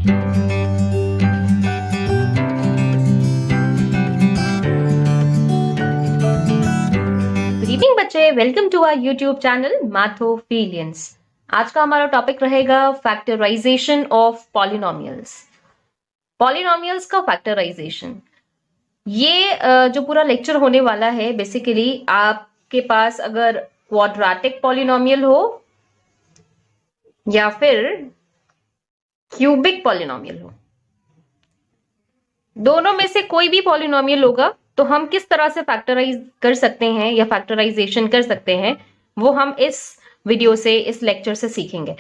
Good evening बच्चे, welcome to our YouTube channel Mathophilians. आज का हमारा टॉपिक रहेगा फैक्टराइजेशन ऑफ पॉलिनोमियल्स। पॉलिनोमियल्स का फैक्टराइजेशन, ये जो पूरा लेक्चर होने वाला है, बेसिकली आपके पास अगर क्वाड्रेटिक पॉलिनोमियल हो या फिर क्यूबिक पॉलिनोमियल हो, दोनों में से कोई भी पॉलिनोमियल होगा तो हम किस तरह से फैक्टराइज कर सकते हैं या फैक्टराइजेशन कर सकते हैं, वो हम इस वीडियो से, इस लेक्चर से सीखेंगे।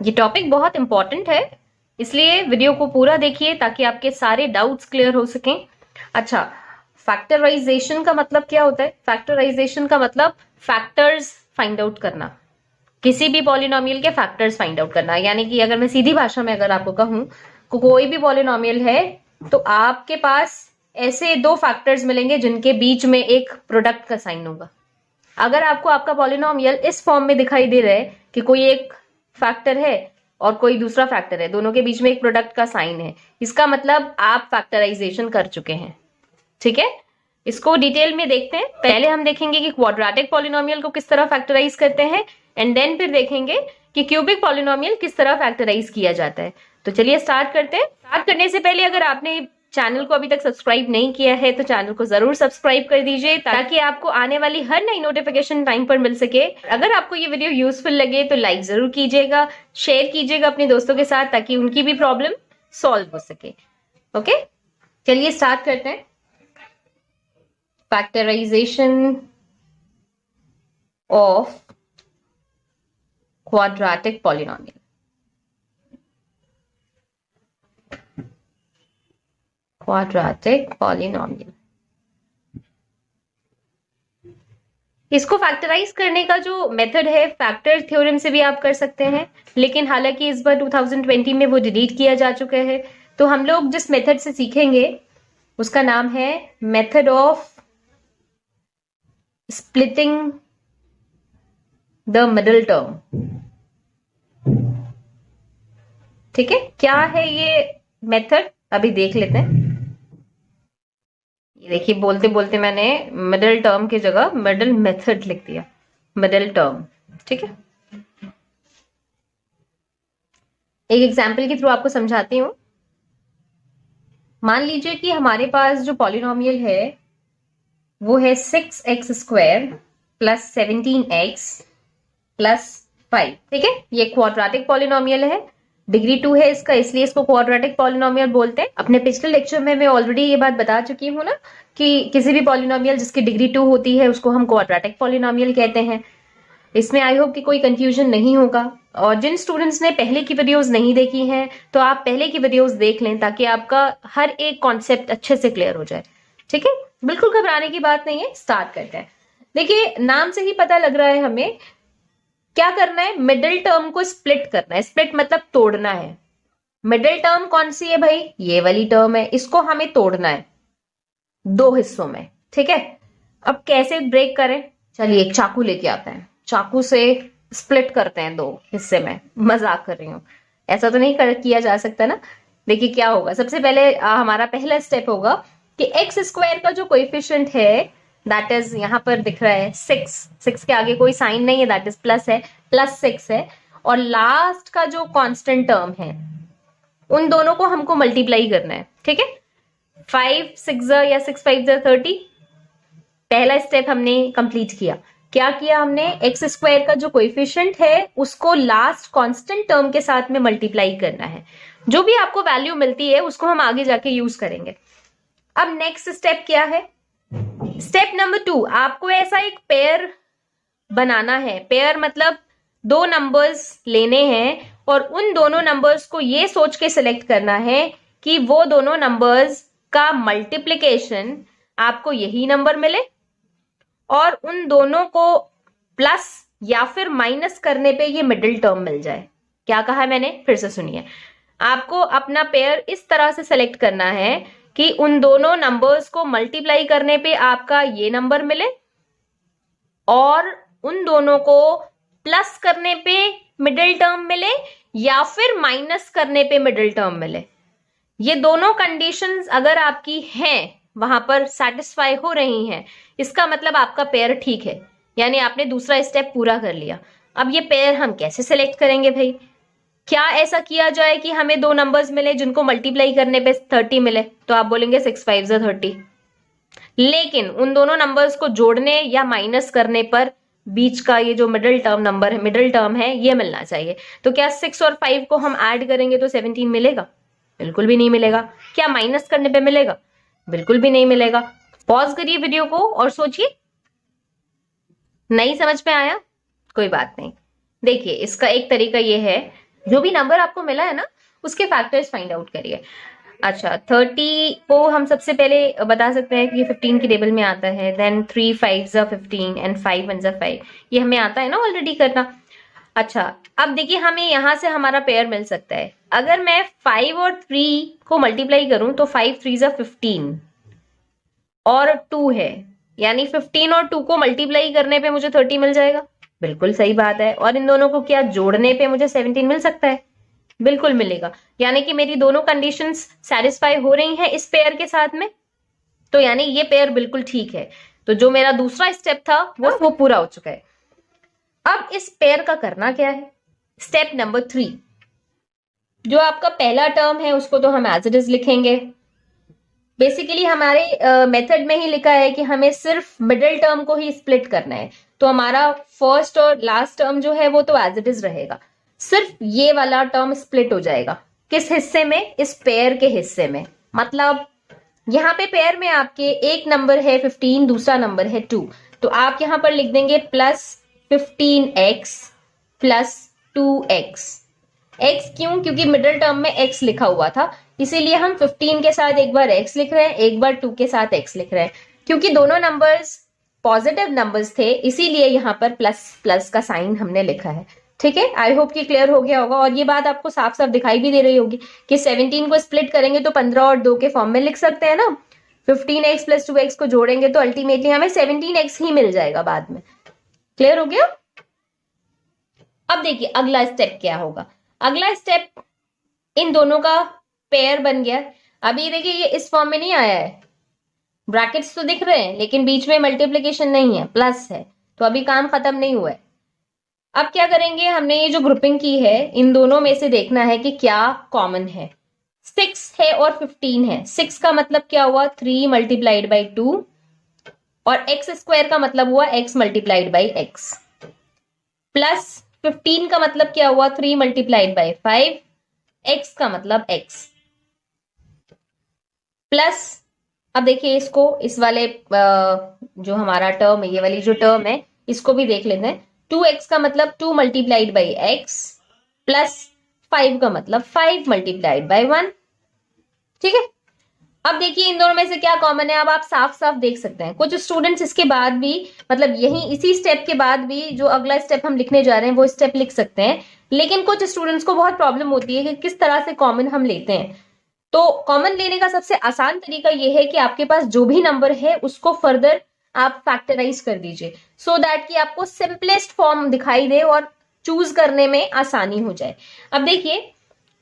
ये टॉपिक बहुत इंपॉर्टेंट है, इसलिए वीडियो को पूरा देखिए ताकि आपके सारे डाउट्स क्लियर हो सकें। अच्छा, फैक्टराइजेशन का मतलब क्या होता है? फैक्टराइजेशन का मतलब फैक्टर्स फाइंड आउट करना, किसी भी पॉलिनोमियल के फैक्टर्स फाइंड आउट करना। यानी कि अगर मैं सीधी भाषा में अगर आपको कहूं, कोई भी पॉलिनोमियल है तो आपके पास ऐसे दो फैक्टर्स मिलेंगे जिनके बीच में एक प्रोडक्ट का साइन होगा। अगर आपको आपका पॉलिनोमियल इस फॉर्म में दिखाई दे रहा है कि कोई एक फैक्टर है और कोई दूसरा फैक्टर है, दोनों के बीच में एक प्रोडक्ट का साइन है, इसका मतलब आप फैक्टराइजेशन कर चुके हैं। ठीक है, इसको डिटेल में देखते हैं। पहले हम देखेंगे कि क्वाड्रेटिक पॉलिनोमियल को किस तरह फैक्टराइज करते हैं, एंड देन फिर देखेंगे कि क्यूबिक पॉलिनोमियल किस तरह फैक्टराइज किया जाता है। तो चलिए स्टार्ट करते हैं। स्टार्ट करने से पहले अगर आपने चैनल को अभी तक सब्सक्राइब नहीं किया है तो चैनल को जरूर सब्सक्राइब कर दीजिए ताकि आपको आने वाली हर नई नोटिफिकेशन टाइम पर मिल सके। अगर आपको ये वीडियो यूजफुल लगे तो लाइक जरूर कीजिएगा, शेयर कीजिएगा अपने दोस्तों के साथ ताकि उनकी भी प्रॉब्लम सॉल्व हो सके। ओके, चलिए स्टार्ट करते हैं। Factorization of quadratic polynomial. Quadratic polynomial, इसको फैक्टराइज करने का जो मेथड है, फैक्टर थ्योरम से भी आप कर सकते हैं, लेकिन हालांकि इस बार 2020 में वो डिलीट किया जा चुका है। तो हम लोग जिस मेथड से सीखेंगे उसका नाम है method of splitting the middle term. ठीक है, क्या है ये मेथड, अभी देख लेते हैं। ये देखिए, बोलते बोलते मैंने मिडिल टर्म की जगह मिडिल मेथड लिख दिया, मिडिल टर्म। ठीक है, एक एग्जांपल के थ्रू आपको समझाती हूं। मान लीजिए कि हमारे पास जो पॉलिनोमियल है वो है 6x² प्लस 17x प्लस 5। ठीक है, ये क्वाड्रेटिक पॉलिनोमियल है, डिग्री 2 है इसका, इसलिए इसको क्वाड्रेटिक पॉलिनोमियल बोलते हैं। अपने पिछले लेक्चर में मैं ऑलरेडी ये बात बता चुकी हूं ना कि किसी भी पॉलिनोमियल जिसकी डिग्री 2 होती है उसको हम क्वाड्रेटिक पॉलिनोमियल कहते हैं। इसमें आई होप कि कोई कंफ्यूजन नहीं होगा। और जिन स्टूडेंट्स ने पहले की वीडियोस नहीं देखी हैं तो आप पहले की वीडियोस देख लें ताकि आपका हर एक कॉन्सेप्ट अच्छे से क्लियर हो जाए। ठीक है, बिल्कुल घबराने की बात नहीं है। स्टार्ट करते हैं। देखिए, नाम से ही पता लग रहा है हमें क्या करना है, मिडिल टर्म को स्प्लिट करना है। स्प्लिट मतलब तोड़ना है। मिडिल टर्म कौन सी है भाई? ये वाली टर्म है, इसको हमें तोड़ना है दो हिस्सों में। ठीक है, अब कैसे ब्रेक करें? चलिए एक चाकू लेके आते हैं, चाकू से स्प्लिट करते हैं दो हिस्से में। मजाक कर रही हूं, ऐसा तो नहीं किया जा सकता ना। देखिए क्या होगा, सबसे पहले हमारा पहला स्टेप होगा कि x² का जो कोएफिशिएंट है दैट इज यहां पर दिख रहा है 6 के आगे कोई साइन नहीं है, दैट इज प्लस है, प्लस 6 है। और लास्ट का जो कांस्टेंट टर्म है उन दोनों को हमको मल्टीप्लाई करना है। ठीक है, 5 6 या 6 5 30। पहला स्टेप हमने कंप्लीट किया। क्या किया हमने? x² का जो कोएफिशिएंट है उसको लास्ट कांस्टेंट टर्म के साथ में मल्टीप्लाई करना है। जो भी आपको वैल्यू मिलती है उसको हम आगे जाके यूज करेंगे। अब नेक्स्ट स्टेप क्या है? स्टेप नंबर 2, आपको ऐसा एक पेयर बनाना है। पेयर मतलब दो नंबर्स लेने हैं और उन दोनों नंबर्स को ये सोच के सिलेक्ट करना है कि वो दोनों नंबर्स का मल्टीप्लिकेशन आपको यही नंबर मिले और उन दोनों को प्लस या फिर माइनस करने पे ये मिडिल टर्म मिल जाए। क्या कहा मैंने? फिर से सुनिए। आपको अपना पेयर इस तरह से सेलेक्ट करना है कि उन दोनों नंबर्स को मल्टीप्लाई करने पे आपका ये नंबर मिले और उन दोनों को प्लस करने पे मिडिल टर्म मिले या फिर माइनस करने पे मिडिल टर्म मिले। ये दोनों कंडीशंस अगर आपकी हैं, वहां पर सेटिस्फाई हो रही हैं, इसका मतलब आपका पेयर ठीक है, यानी आपने दूसरा स्टेप पूरा कर लिया। अब ये पेयर हम कैसे सिलेक्ट करेंगे भाई? क्या ऐसा किया जाए कि हमें दो नंबर्स मिले जिनको मल्टीप्लाई करने पे 30 मिले, तो आप बोलेंगे 6 5 30, लेकिन उन दोनों नंबर्स को जोड़ने या माइनस करने पर बीच का ये जो मिडिल टर्म नंबर है, मिडिल टर्म है, ये मिलना चाहिए। तो क्या 6 और 5 को हम ऐड करेंगे तो 17 मिलेगा? बिल्कुल भी नहीं मिलेगा। क्या माइनस करने पे मिलेगा? बिल्कुल भी नहीं मिलेगा। पॉज करिए वीडियो को और सोचिए। नहीं समझ में आया? कोई बात नहीं। देखिए, इसका एक तरीका ये है, जो भी नंबर आपको मिला है ना, उसके फैक्टर्स फाइंड आउट करिए। अच्छा, 30 को हम सबसे पहले बता सकते हैं कि ये 15 की टेबल में आता है। देन 3 5 15 एंड 5 1 5, ये हमें आता है ना ऑलरेडी करना। अच्छा, अब देखिए हमें यहां से हमारा पेयर मिल सकता है। अगर मैं 5 और 3 को मल्टीप्लाई करूं तो 5 3 15 और 2 है, यानी 15 और 2 को मल्टीप्लाई करने पे मुझे 30 मिल जाएगा। बिल्कुल सही बात है। और इन दोनों को क्या जोड़ने पे मुझे 17 मिल सकता है? बिल्कुल मिलेगा। यानी कि मेरी दोनों कंडीशंस सेटिस्फाई हो रही हैं इस पेयर के साथ में, तो यानी ये पेयर बिल्कुल ठीक है। तो जो मेरा दूसरा स्टेप था वो पूरा हो चुका है। अब इस पेयर का करना क्या है? स्टेप नंबर 3, जो आपका पहला टर्म है उसको तो हम एज इट इज लिखेंगे। बेसिकली हमारे मेथड में ही लिखा है कि हमें सिर्फ मिडिल टर्म को ही स्प्लिट करना है, तो हमारा फर्स्ट और लास्ट टर्म जो है वो तो एज इट इज रहेगा, सिर्फ ये वाला टर्म स्प्लिट हो जाएगा। किस हिस्से में? इस पेयर के हिस्से में। मतलब यहाँ पे पेयर में आपके एक नंबर है 15, दूसरा नंबर है 2, तो आप यहां पर लिख देंगे plus 15x plus 2x। x क्यों? क्योंकि मिडिल टर्म में x लिखा हुआ था, इसीलिए हम 15 के साथ एक बार x लिख रहे हैं, एक बार 2 के साथ x लिख रहे हैं। क्योंकि दोनों नंबर्स पॉजिटिव नंबर्स थे, इसीलिए यहाँ पर प्लस प्लस का साइन हमने लिखा है। ठीक है, आई होप कि क्लियर हो गया होगा। और ये बात आपको साफ साफ दिखाई भी दे रही होगी कि 17 को स्प्लिट करेंगे तो 15 और 2 के फॉर्म में लिख सकते हैं ना। 15x प्लस 2x को जोड़ेंगे तो अल्टीमेटली हमें 17x ही मिल जाएगा बाद में। क्लियर हो गया? अब देखिए अगला स्टेप क्या होगा। अगला स्टेप, इन दोनों का पेयर बन गया। अभी देखिए ये इस फॉर्म में नहीं आया है, ब्रैकेट्स तो दिख रहे हैं लेकिन बीच में मल्टीप्लीकेशन नहीं है, प्लस है, तो अभी काम खत्म नहीं हुआ है। अब क्या करेंगे, हमने ये जो ग्रुपिंग की है इन दोनों में से देखना है कि क्या कॉमन है। 6 है और 15 है। 6 का मतलब क्या हुआ? 3 मल्टीप्लाइड बाई 2, और एक्स स्क्वायर का मतलब हुआ x multiplied by x, plus 15 का मतलब क्या हुआ? 3 मल्टीप्लाइड बाई 5, x का मतलब x, प्लस अब देखिए इसको, इस वाले जो हमारा टर्म है, ये वाली जो टर्म है, इसको भी देख लेते हैं। 2x का मतलब 2 मल्टीप्लाइड बाई x, प्लस 5 का मतलब 5 मल्टीप्लाइड बाई 1। ठीक है, अब देखिए इन दोनों में से क्या कॉमन है। अब आप साफ साफ देख सकते हैं, कुछ स्टूडेंट्स इसके बाद भी, मतलब यही इसी स्टेप के बाद भी जो अगला स्टेप हम लिखने जा रहे हैं वो स्टेप लिख सकते हैं, लेकिन कुछ स्टूडेंट्स को बहुत प्रॉब्लम होती है कि किस तरह से कॉमन हम लेते हैं। तो कॉमन लेने का सबसे आसान तरीका यह है कि आपके पास जो भी नंबर है उसको फर्दर आप फैक्टराइज कर दीजिए, सो दैट कि आपको सिंपलेस्ट फॉर्म दिखाई दे और चूज करने में आसानी हो जाए। अब देखिए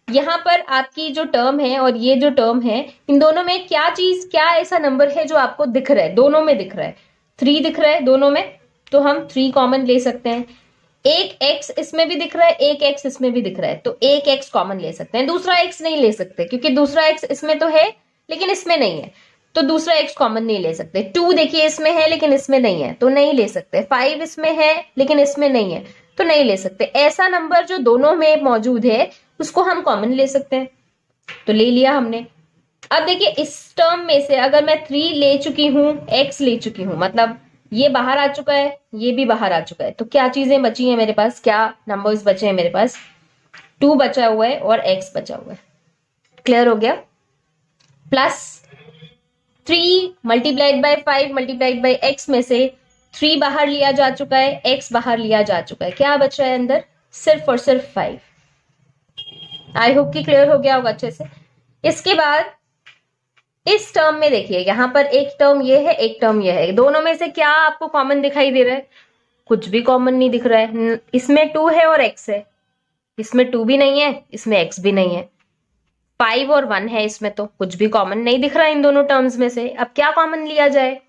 यहाँ पर आपकी जो टर्म है और ये जो टर्म है, इन दोनों में क्या ऐसा नंबर है जो आपको दिख रहा है? दोनों में दिख रहा है, 3 दिख रहा है दोनों में, तो हम 3 कॉमन ले सकते हैं। एक x इसमें भी दिख रहा है, एक x इसमें भी दिख रहा है, तो एक x कॉमन ले सकते हैं, दूसरा x नहीं ले सकते क्योंकि दूसरा x इसमें तो है लेकिन इसमें नहीं है, तो दूसरा x कॉमन नहीं ले सकते। 2 देखिए इसमें है लेकिन इसमें नहीं है, तो नहीं ले सकते। 5 इसमें है लेकिन इसमें नहीं है, तो नहीं ले सकते। ऐसा नंबर जो दोनों में मौजूद है उसको हम कॉमन ले सकते हैं, तो ले लिया हमने। अब देखिए इस टर्म में से अगर मैं 3 ले चुकी हूं, x ले चुकी हूं, मतलब ये बाहर आ चुका है, ये भी बाहर आ चुका है, तो क्या चीजें बची हैं मेरे पास? क्या नंबर्स बचे हैं मेरे पास? 2 बचा हुआ है और x बचा हुआ है। क्लियर हो गया? Plus 3 multiplied by 5 multiplied by x में से 3 बाहर लिया जा चुका है, x बाहर लिया जा चुका है, क्या बच रहा है अंदर? सिर्फ और सिर्फ 5। आई होप कि क्लियर हो गया होगा अच्छे से। इसके बाद इस टर्म में देखिए, यहां पर एक टर्म ये है, एक टर्म ये है, दोनों में से क्या आपको कॉमन दिखाई दे रहा है? कुछ भी कॉमन नहीं दिख रहा है। इसमें 2 है और x है, इसमें 2 भी नहीं है, इसमें x भी नहीं है, 5 और 1 है, इसमें तो कुछ भी कॉमन नहीं दिख रहा इन दोनों टर्म्स में से। अब क्या कॉमन लिया जाए?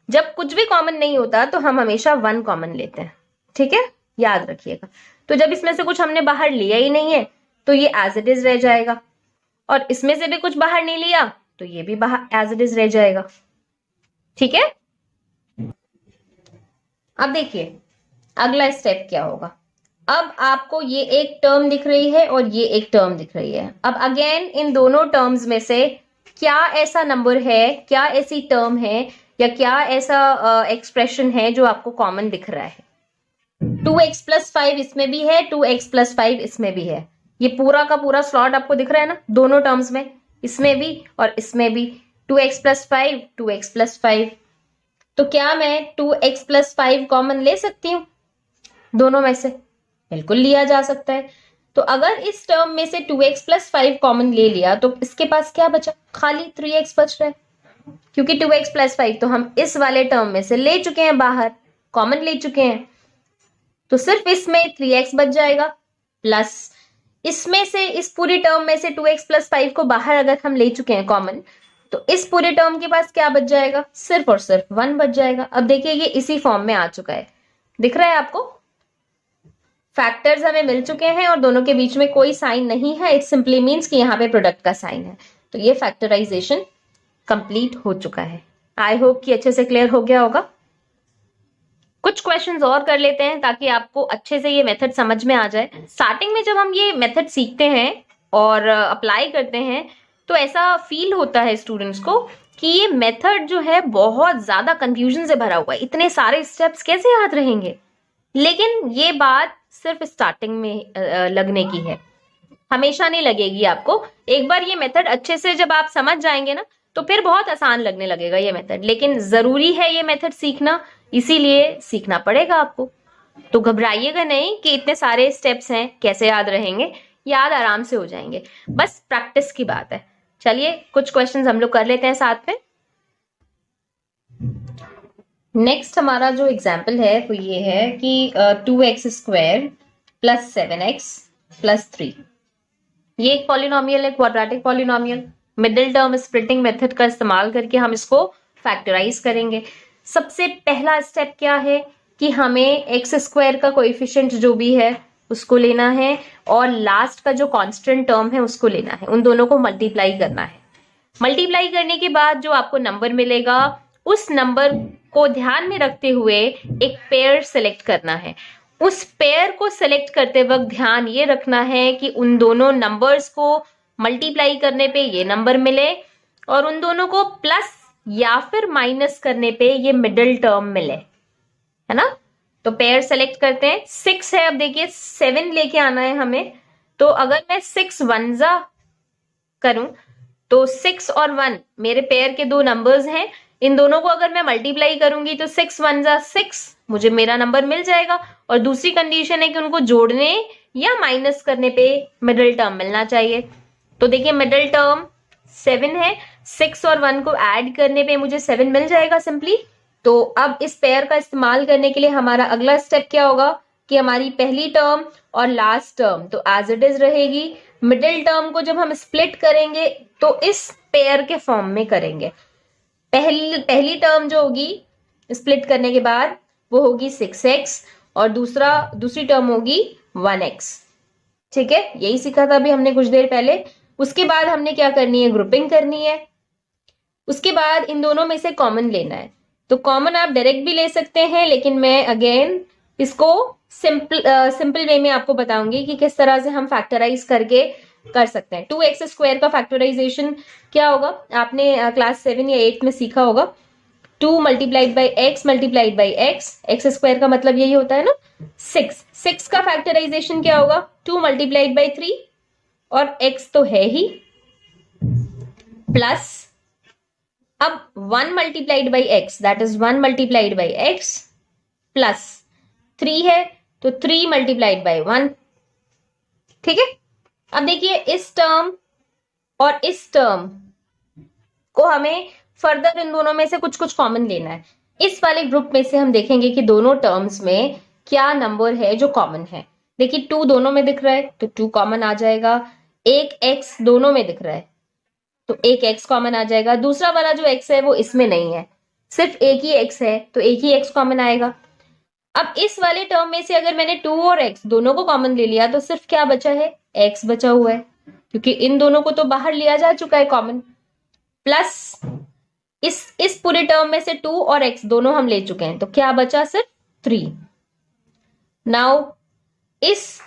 जब कुछ भी कॉमन नहीं होता तो हम हमेशा 1 कॉमन लेते हैं, ठीक है, याद रखिएगा। तो जब इसमें से कुछ हमने बाहर लिया ही नहीं है तो ये एज इट इज रह जाएगा, और इसमें से भी कुछ बाहर नहीं लिया तो ये भी बाहर एज इट इज रह जाएगा, ठीक है। अब देखिए अगला स्टेप क्या होगा। अब आपको ये एक टर्म दिख रही है और ये एक टर्म दिख रही है। अब अगेन इन दोनों टर्म्स में से क्या ऐसा नंबर है, क्या ऐसी टर्म है, या क्या ऐसा एक्सप्रेशन है जो आपको कॉमन दिख रहा है? 2x प्लस 5 इसमें भी है, 2x प्लस 5 इसमें भी है। ये पूरा का पूरा स्लॉट आपको दिख रहा है ना दोनों टर्म्स में, इसमें भी और इसमें भी। 2x plus 5, 2x plus 5। तो क्या मैं 2x प्लस 5 कॉमन ले सकती हूँ दोनों में से? बिल्कुल लिया जा सकता है। तो अगर इस टर्म में से 2x प्लस 5 कॉमन ले लिया तो इसके पास क्या बचा? खाली 3x बच रहा है, क्योंकि 2x प्लस 5 तो हम इस वाले टर्म में से ले चुके हैं, बाहर कॉमन ले चुके हैं। तो सिर्फ इसमें 3x बच जाएगा, प्लस इसमें से इस पूरी टर्म में से 2x प्लस 5 को बाहर अगर हम ले चुके हैं कॉमन, तो इस पूरे टर्म के पास क्या बच जाएगा? सिर्फ और सिर्फ 1 बच जाएगा। अब देखिए ये इसी फॉर्म में आ चुका है, दिख रहा है आपको? फैक्टर्स हमें मिल चुके हैं और दोनों के बीच में कोई साइन नहीं है। इट सिंपली मीन्स कि यहाँ पे प्रोडक्ट का साइन है। तो ये फैक्टराइजेशन कंप्लीट हो चुका है। आई होप कि अच्छे से क्लियर हो गया होगा। कुछ क्वेश्चंस और कर लेते हैं ताकि आपको अच्छे से ये मेथड समझ में आ जाए। स्टार्टिंग में जब हम ये मेथड सीखते हैं और अप्लाई करते हैं तो ऐसा फील होता है स्टूडेंट्स को कि ये मेथड जो है बहुत ज्यादा कंफ्यूजन से भरा हुआ है, इतने सारे स्टेप्स कैसे याद रहेंगे। लेकिन ये बात सिर्फ स्टार्टिंग में लगने की है, हमेशा नहीं लगेगी आपको। एक बार ये मेथड अच्छे से जब आप समझ जाएंगे ना तो फिर बहुत आसान लगने लगेगा ये मेथड। लेकिन जरूरी है ये मेथड सीखना, इसीलिए सीखना पड़ेगा आपको। तो घबराइएगा नहीं कि इतने सारे स्टेप्स हैं कैसे याद रहेंगे, याद आराम से हो जाएंगे, बस प्रैक्टिस की बात है। चलिए कुछ क्वेश्चंस हम लोग कर लेते हैं साथ में। नेक्स्ट हमारा जो एग्जाम्पल है वो ये है कि 2x square plus 7x plus 3, ये एक पॉलिनोमियल है, quadratic polynomial. Middle term splitting method का इस्तेमाल करके हम इसको फैक्टराइज करेंगे। सबसे पहला स्टेप क्या है कि हमें एक्स स्क्वायर का कोएफिशिएंट जो भी है उसको लेना है और लास्ट का जो कांस्टेंट टर्म है उसको लेना है, उन दोनों को मल्टीप्लाई करना है। मल्टीप्लाई करने के बाद जो आपको नंबर मिलेगा उस नंबर को ध्यान में रखते हुए एक पेयर सेलेक्ट करना है। उस पेयर को सेलेक्ट करते वक्त ध्यान ये रखना है कि उन दोनों नंबर्स को मल्टीप्लाई करने पे ये नंबर मिले और उन दोनों को प्लस या फिर माइनस करने पे ये मिडिल टर्म मिले, है ना। तो पेयर सेलेक्ट करते हैं। 6 है, अब देखिए 7 लेके आना है हमें। तो अगर मैं 6 वनजा करूं तो 6 और 1 मेरे पेयर के दो नंबर्स हैं, इन दोनों को अगर मैं मल्टीप्लाई करूंगी तो 6 वनजा 6 मुझे मेरा नंबर मिल जाएगा। और दूसरी कंडीशन है कि उनको जोड़ने या माइनस करने पे मिडिल टर्म मिलना चाहिए। तो देखिए मिडिल टर्म 7 है, 6 और 1 को ऐड करने पे मुझे 7 मिल जाएगा सिंपली। तो अब इस पेयर का इस्तेमाल करने के लिए हमारा अगला स्टेप क्या होगा कि हमारी पहली टर्म और लास्ट टर्म तो एज इट इज रहेगी। मिडिल टर्म को जब हम स्प्लिट करेंगे तो इस पेयर के फॉर्म में करेंगे। पहली टर्म जो होगी स्प्लिट करने के बाद वो होगी 6x और दूसरी टर्म होगी 1x। ठीक है, यही सीखा था अभी हमने कुछ देर पहले। उसके बाद हमने क्या करनी है, ग्रुपिंग करनी है। उसके बाद इन दोनों में से कॉमन लेना है। तो कॉमन आप डायरेक्ट भी ले सकते हैं, लेकिन मैं अगेन इसको सिंपल वे में आपको बताऊंगी कि किस तरह से हम फैक्टराइज करके कर सकते हैं। 2x स्क्वायर का फैक्टराइजेशन क्या होगा, आपने क्लास 7 या 8 में सीखा होगा। 2 multiplied by x multiplied by x square का मतलब यही होता है ना 6 का फैक्टराइजेशन क्या होगा, 2 मल्टीप्लाइड बाई 3 और x तो है ही, प्लस अब 1 multiplied by x that is 1 multiplied by x plus 3 है तो 3 मल्टीप्लाइड बाई 1। ठीक है, अब देखिए इस टर्म और इस टर्म को हमें फर्दर इन दोनों में से कुछ कॉमन लेना है। इस वाले ग्रुप में से हम देखेंगे कि दोनों टर्म्स में क्या नंबर है जो कॉमन है। देखिए 2 दोनों में दिख रहा है तो 2 कॉमन आ जाएगा, एक x दोनों में दिख रहा है तो एक x कॉमन आ जाएगा, दूसरा वाला जो x है वो इसमें नहीं है, सिर्फ एक ही x है तो एक ही x कॉमन आएगा। अब इस वाले टर्म में से अगर मैंने 2 और x दोनों को कॉमन ले लिया तो सिर्फ क्या बचा है, x बचा हुआ है, क्योंकि इन दोनों को तो बाहर लिया जा चुका है कॉमन। प्लस इस पूरे टर्म में से 2 और x दोनों हम ले चुके हैं तो क्या बचा, सिर्फ 3। नाउ इस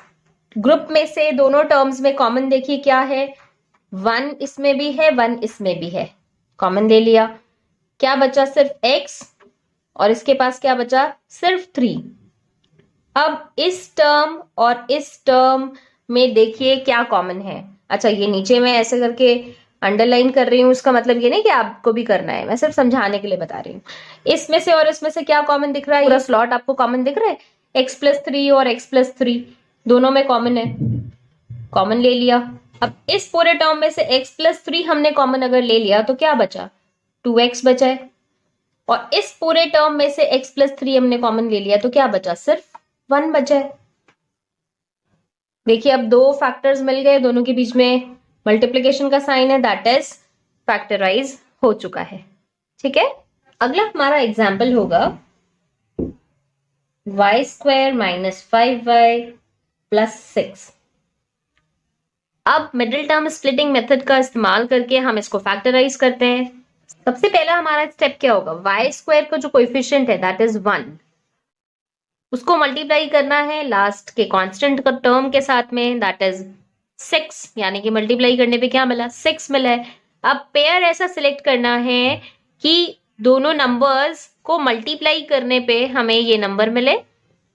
ग्रुप में से दोनों टर्म्स में कॉमन देखिए क्या है, 1 इसमें भी है 1 इसमें भी है, कॉमन ले लिया, क्या बचा, सिर्फ x, और इसके पास क्या बचा, सिर्फ 3। अब इस टर्म और इस टर्म में देखिए क्या कॉमन है। अच्छा, ये नीचे मैं ऐसे करके अंडरलाइन कर रही हूँ, उसका मतलब ये नहीं कि आपको भी करना है, मैं सिर्फ समझाने के लिए बता रही हूँ। इसमें से और इसमें से क्या कॉमन दिख रहा है, पूरा स्लॉट आपको कॉमन दिख रहा है, x+3 और x+3 दोनों में कॉमन है, कॉमन ले लिया। अब इस पूरे टर्म में से x+3 हमने कॉमन अगर ले लिया तो क्या बचा, 2x बचा है, और इस पूरे टर्म में से x+3 हमने कॉमन ले लिया तो क्या बचा, सिर्फ 1 बचा है। देखिए अब दो फैक्टर्स मिल गए, दोनों के बीच में मल्टीप्लीकेशन का साइन है, दैट इज फैक्टराइज हो चुका है। ठीक है, अगला हमारा एग्जाम्पल होगा y² - 5y + 6। अब मिडिल टर्म स्प्लिटिंग मेथड का इस्तेमाल करके हम इसको फैक्टराइज करते हैं। सबसे पहला हमारा स्टेप क्या होगा, y² का जो कोएफिशिएंट है दैट इज 1, उसको मल्टीप्लाई करना है लास्ट के कांस्टेंट का टर्म के साथ में, दैट इज 6, यानी कि मल्टीप्लाई करने पे क्या मिला, 6 मिला है। अब पेयर ऐसा सिलेक्ट करना है कि दोनों नंबर्स को मल्टीप्लाई करने पे हमें ये नंबर मिले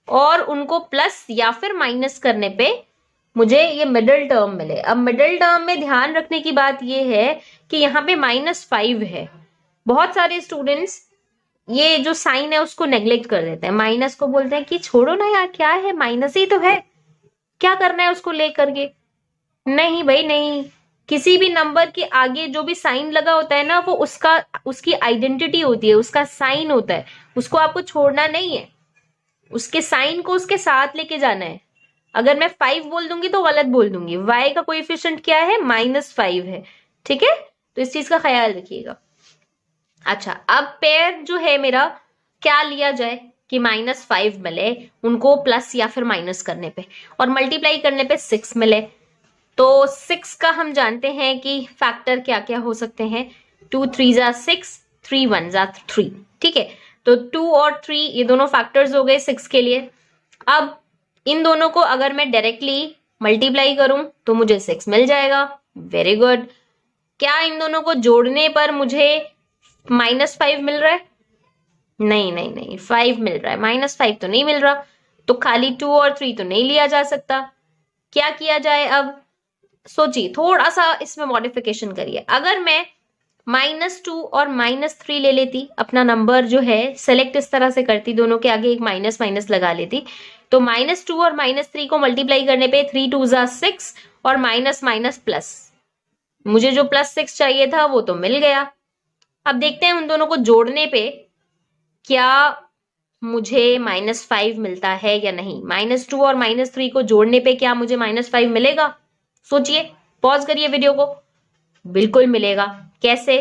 और उनको प्लस या फिर माइनस करने पे मुझे ये मिडिल टर्म मिले। अब मिडिल टर्म में ध्यान रखने की बात ये है कि यहाँ पे -5 है। बहुत सारे स्टूडेंट्स ये जो साइन है उसको नेग्लेक्ट कर देते हैं, माइनस को बोलते हैं कि छोड़ो ना यार, क्या है, माइनस ही तो है, क्या करना है उसको लेकर के। नहीं भाई नहीं, किसी भी नंबर के आगे जो भी साइन लगा होता है ना, वो उसकी आइडेंटिटी होती है, उसका साइन होता है, उसको आपको छोड़ना नहीं है, उसके साइन को उसके साथ लेके जाना है। अगर मैं 5 बोल दूंगी तो गलत बोल दूंगी, y का कोएफिशिएंट क्या है, -5 है। ठीक है, तो इस चीज का ख्याल रखिएगा। अच्छा, अब पेयर जो है मेरा, क्या लिया जाए कि -5 मिले उनको प्लस या फिर माइनस करने पे, और मल्टीप्लाई करने पे 6 मिले। तो 6 का हम जानते हैं कि फैक्टर क्या क्या हो सकते हैं, 2 3 = 6, 3 1 = 3। ठीक है, तो 2 और 3 ये दोनों फैक्टर्स हो गए 6 के लिए। अब इन दोनों को अगर मैं डायरेक्टली मल्टीप्लाई करूं तो मुझे 6 मिल जाएगा, वेरी गुड। क्या इन दोनों को जोड़ने पर मुझे -5 मिल रहा है, नहीं नहीं नहीं, 5 मिल रहा है, -5 तो नहीं मिल रहा, तो खाली 2 और 3 तो नहीं लिया जा सकता। क्या किया जाए, अब सोचिए, थोड़ा सा इसमें मॉडिफिकेशन करिए। अगर मैं -2 और -3 ले लेती, अपना नंबर जो है सेलेक्ट इस तरह से करती, दोनों के आगे एक माइनस माइनस लगा लेती, तो -2 और -3 को मल्टीप्लाई करने पे 3 2 = 6 और माइनस माइनस प्लस, मुझे जो +6 चाहिए था वो तो मिल गया। अब देखते हैं उन दोनों को जोड़ने पे क्या मुझे -5 मिलता है या नहीं। -2 और -3 को जोड़ने पे क्या मुझे -5 मिलेगा, सोचिए, पॉज करिए वीडियो को, बिल्कुल मिलेगा। कैसे,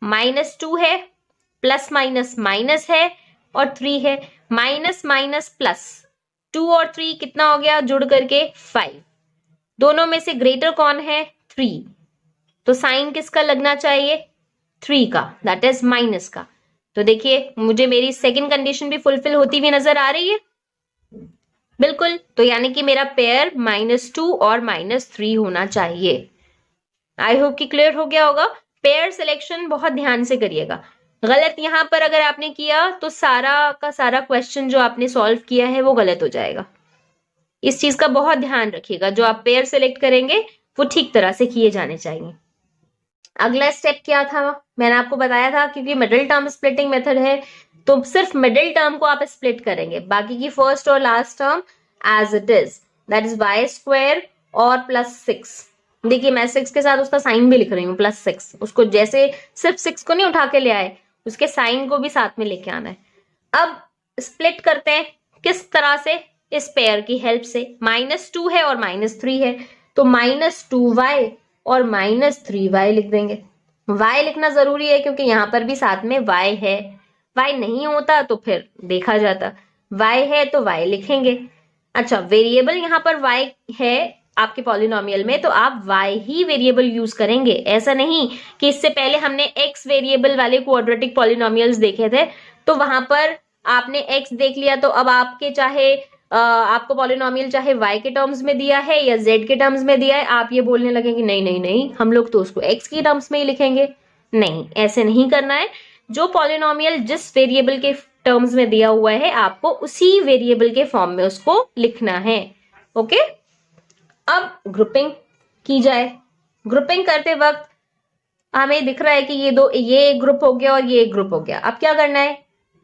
-2 है, प्लस माइनस माइनस है, और 3 है, माइनस माइनस प्लस, 2 और 3 कितना हो गया जुड़ करके 5। दोनों में से ग्रेटर कौन है, 3, तो साइन किसका लगना चाहिए, 3 का, दैट इज माइनस का। तो देखिए मुझे मेरी सेकंड कंडीशन भी फुलफिल होती हुई नजर आ रही है, बिल्कुल। तो यानी कि मेरा पेयर -2 और -3 होना चाहिए। आई होप कि क्लियर हो गया होगा। पेयर सिलेक्शन बहुत ध्यान से करिएगा, गलत यहां पर अगर आपने किया तो सारा का सारा क्वेश्चन जो आपने सॉल्व किया है वो गलत हो जाएगा। इस चीज का बहुत ध्यान रखिएगा, जो आप पेयर सिलेक्ट करेंगे वो ठीक तरह से किए जाने चाहिए। अगला स्टेप क्या था, मैंने आपको बताया था, क्योंकि मिडिल टर्म स्प्लिटिंग मेथड है तो सिर्फ मिडिल टर्म को आप स्प्लिट करेंगे, बाकी की फर्स्ट और last term as it is, that is y² और +6। देखिए मैं 6 के साथ उसका साइन भी लिख रही हूँ, +6, उसको जैसे सिर्फ 6 को नहीं उठा के ले आए, उसके साइन को भी साथ में लेके आना है। अब स्प्लिट करते हैं किस तरह से, इस पेयर की हेल्प से। -2 है और -3 है, तो -2y और -3y लिख देंगे। y लिखना जरूरी है क्योंकि यहां पर भी साथ में y है, y नहीं होता तो फिर देखा जाता, y है तो y लिखेंगे। अच्छा, वेरिएबल यहाँ पर y है आपके पॉलिनोमियल में, तो आप y ही वेरिएबल यूज करेंगे। ऐसा नहीं कि इससे पहले हमने x वेरिएबल वाले क्वाड्रेटिक पॉलिनोमियल्स देखे थे, तो वहां पर आपने x देख लिया, तो अब आपके चाहे आपको पॉलिनोमियल चाहे y के टर्म्स में दिया है या z के टर्म्स में दिया है, आप ये बोलने लगे कि नहीं नहीं नहीं, हम लोग तो उसको x के टर्म्स में ही लिखेंगे। नहीं, ऐसे नहीं करना है। जो पॉलिनोमियल जिस वेरिएबल के टर्म्स में दिया हुआ है, आपको उसी वेरिएबल के फॉर्म में उसको लिखना है। ओके, अब ग्रुपिंग की जाए। ग्रुपिंग करते वक्त हमें दिख रहा है कि ये एक ग्रुप हो गया और ये एक ग्रुप हो गया। अब क्या करना है,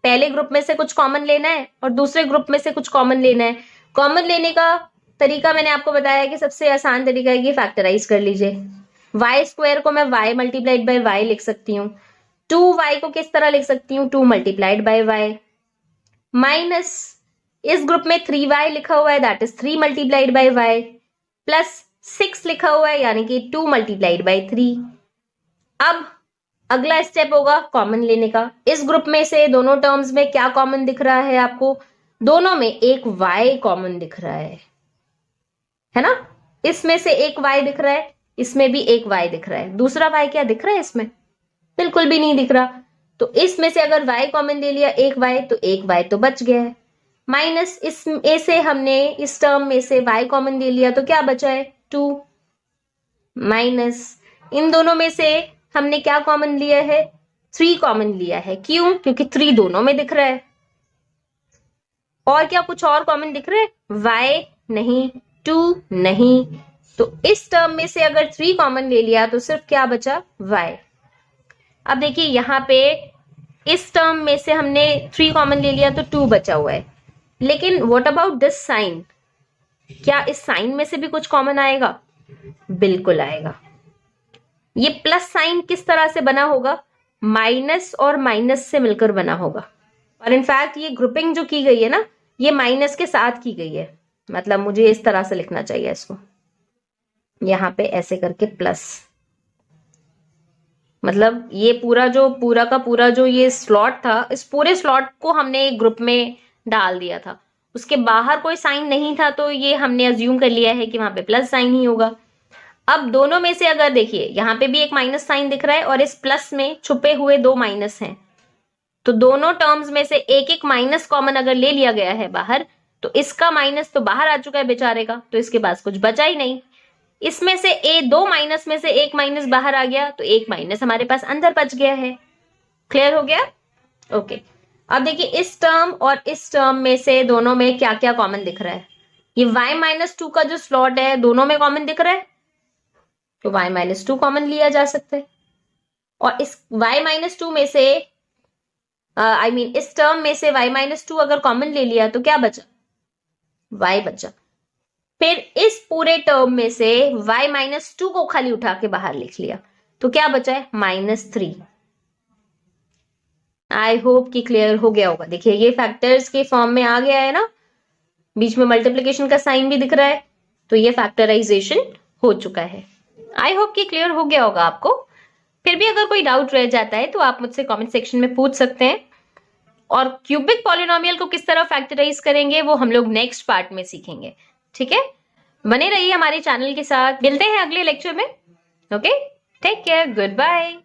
पहले ग्रुप में से कुछ कॉमन लेना है और दूसरे ग्रुप में से कुछ कॉमन लेना है। कॉमन लेने का तरीका मैंने आपको बताया कि सबसे आसान तरीका है कि फैक्टराइज कर लीजिए। y² को मैं y मल्टीप्लाइड बाय y लिख सकती हूँ। 2y को किस तरह लिख सकती हूँ, 2 मल्टीप्लाइड बाय y, माइनस इस ग्रुप में 3y लिखा हुआ है, that is 3 multiplied by y, plus 6 लिखा हुआ है यानी कि 2 मल्टीप्लाइड बाय 3। अब अगला स्टेप होगा कॉमन लेने का। इस ग्रुप में से दोनों टर्म्स में क्या कॉमन दिख रहा है आपको, दोनों में एक y कॉमन दिख रहा है ना। इसमें से एक y दिख रहा है, इसमें भी एक y दिख रहा है। दूसरा y क्या दिख रहा है इसमें, बिल्कुल भी नहीं दिख रहा। तो इसमें से अगर y कॉमन ले लिया एक y, तो एक y तो बच गया है। माइनस इसमें से हमने इस टर्म में से y कॉमन ले लिया, तो क्या बचा है 2, माइनस इन दोनों में से हमने क्या कॉमन लिया है, 3 कॉमन लिया है। क्यों, क्योंकि 3 दोनों में दिख रहा है। और क्या कुछ और कॉमन दिख रहा है, y नहीं, 2 नहीं, तो इस टर्म में से अगर 3 कॉमन ले लिया तो सिर्फ क्या बचा, y। अब देखिए यहाँ पे इस टर्म में से हमने 3 कॉमन ले लिया तो 2 बचा हुआ है, लेकिन व्हाट अबाउट दिस साइन, क्या इस साइन में से भी कुछ कॉमन आएगा, बिल्कुल आएगा। ये प्लस साइन किस तरह से बना होगा, माइनस और माइनस से मिलकर बना होगा। और इनफैक्ट ये ग्रुपिंग जो की गई है ना, ये माइनस के साथ की गई है, मतलब मुझे इस तरह से लिखना चाहिए इसको, यहां पे ऐसे करके प्लस, मतलब ये पूरा का पूरा जो ये स्लॉट था, इस पूरे स्लॉट को हमने एक ग्रुप में डाल दिया था। उसके बाहर कोई साइन नहीं था, तो ये हमने अज्यूम कर लिया है कि वहां पे प्लस साइन ही होगा। अब दोनों में से अगर देखिए, यहां पे भी एक माइनस साइन दिख रहा है और इस प्लस में छुपे हुए 2 माइनस हैं, तो दोनों टर्म्स में से एक एक माइनस कॉमन अगर ले लिया गया है बाहर, तो इसका माइनस तो बाहर आ चुका है बेचारे का, तो इसके पास कुछ बचा ही नहीं। इसमें से 2 माइनस में से एक माइनस बाहर आ गया, तो एक माइनस हमारे पास अंदर बच गया है। क्लियर हो गया, ओके। अब देखिए इस टर्म और इस टर्म में से दोनों में क्या क्या कॉमन दिख रहा है, ये y-2 का जो स्लॉट है दोनों में कॉमन दिख रहा है, तो y-2 कॉमन लिया जा सकता है। और इस y-2 में से इस टर्म में से y-2 अगर कॉमन ले लिया तो क्या बचा, y बचा। फिर इस पूरे टर्म में से y-2 को खाली उठा के बाहर लिख लिया, तो क्या बचा है, -3। आई होप कि क्लियर हो गया होगा। देखिए ये फैक्टर्स के फॉर्म में आ गया है ना, बीच में मल्टीप्लिकेशन का साइन भी दिख रहा है, तो ये फैक्टराइजेशन हो चुका है। आई होप कि क्लियर हो गया होगा आपको। फिर भी अगर कोई डाउट रह जाता है तो आप मुझसे कमेंट सेक्शन में पूछ सकते हैं। और क्यूबिक पॉलिनोमियल को किस तरह फैक्टराइज करेंगे वो हम लोग नेक्स्ट पार्ट में सीखेंगे, ठीक है। बने रहिए हमारे चैनल के साथ, मिलते हैं अगले लेक्चर में। Okay, take care, good bye.